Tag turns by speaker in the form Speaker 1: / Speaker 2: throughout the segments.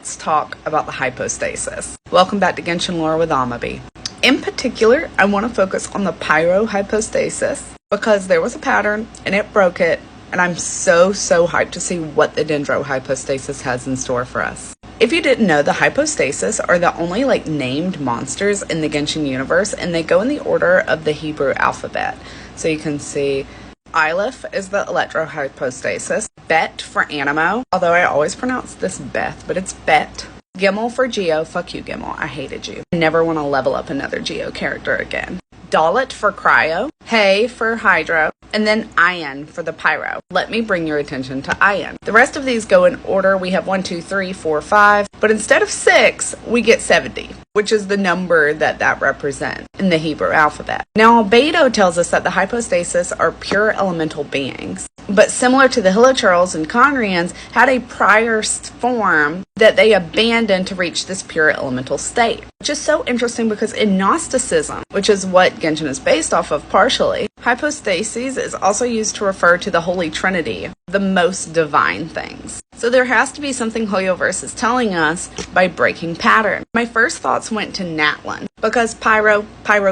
Speaker 1: let's talk about the hypostasis. Welcome back to Genshin Lore with Amabee. In particular, I want to focus on the Pyro Hypostasis because there was a pattern and it broke it, and I'm so hyped to see what the Dendro Hypostasis has in store for us. If you didn't know, the Hypostasis are the only named monsters in the Genshin universe, and they go in the order of the Hebrew alphabet. So you can see Aleph is the Electro Hypostasis, Bet for Animo, although I always pronounce this Beth, but it's Bet. Gimel for Geo, fuck you Gimel, I hated you. I never want to level up another Geo character again. Dalit for Cryo, He for Hydro, and then Ion for the Pyro. Let me bring your attention to Ion. The rest of these go in order. We have 1, 2, 3, 4, 5, but instead of 6, we get 70, which is the number that represents in the Hebrew alphabet. Now, Beidou tells us that the Hypostasis are pure elemental beings, but similar to the Hilichurls and Conrians, had a prior form that they abandoned to reach this pure elemental state. Which is so interesting because in Gnosticism, which is what Genshin is based off of partially, hypostasis is also used to refer to the Holy Trinity, the most divine things. So there has to be something Hoyoverse is telling us by breaking pattern. My first thoughts went to Natlan, because Pyro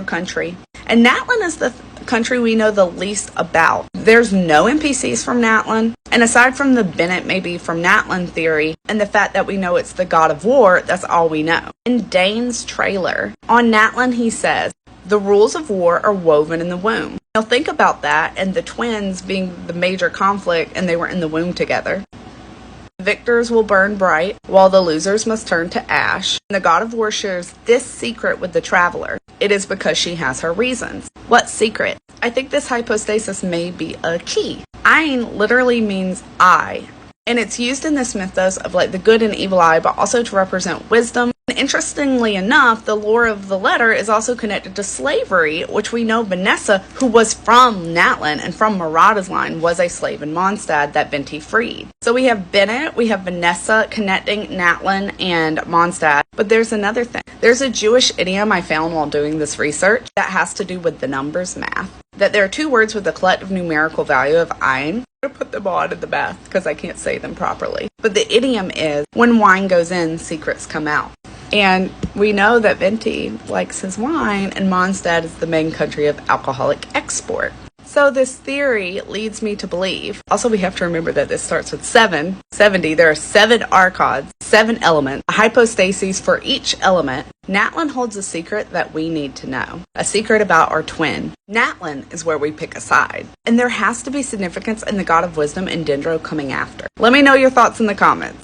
Speaker 1: country. And Natlan is the country we know the least about. There's no NPCs from Natlan, and aside from the Bennett maybe from Natlan theory, and the fact that we know it's the god of war, that's all we know. In Dane's trailer, on Natlan he says, "The rules of war are woven in the womb." Now think about that, and the twins being the major conflict, and they were in the womb together. Victors will burn bright, while the losers must turn to ash. And the god of war shares this secret with the traveler. It is because she has her reasons. What secret? I think this hypostasis may be a key. Ayn literally means eye, and it's used in this mythos of the good and evil eye, but also to represent wisdom. And interestingly enough, the lore of the letter is also connected to slavery, which we know Vanessa, who was from Natlan and from Murata's line, was a slave in Mondstadt that Venti freed. So we have Bennett, we have Vanessa connecting Natlan and Mondstadt, but there's another thing. There's a Jewish idiom I found while doing this research that has to do with the numbers math. That there are two words with the collective numerical value of Ayn. I put them on in the math because I can't say them properly. But the idiom is, when wine goes in, secrets come out. And we know that Venti likes his wine, and Mondstadt is the main country of alcoholic export. So this theory leads me to believe, also we have to remember that this starts with 70, there are 7 archods, 7 elements, a hypostasis for each element. Natlan holds a secret that we need to know, a secret about our twin. Natlan is where we pick a side, and there has to be significance in the god of wisdom and Dendro coming after. Let me know your thoughts in the comments.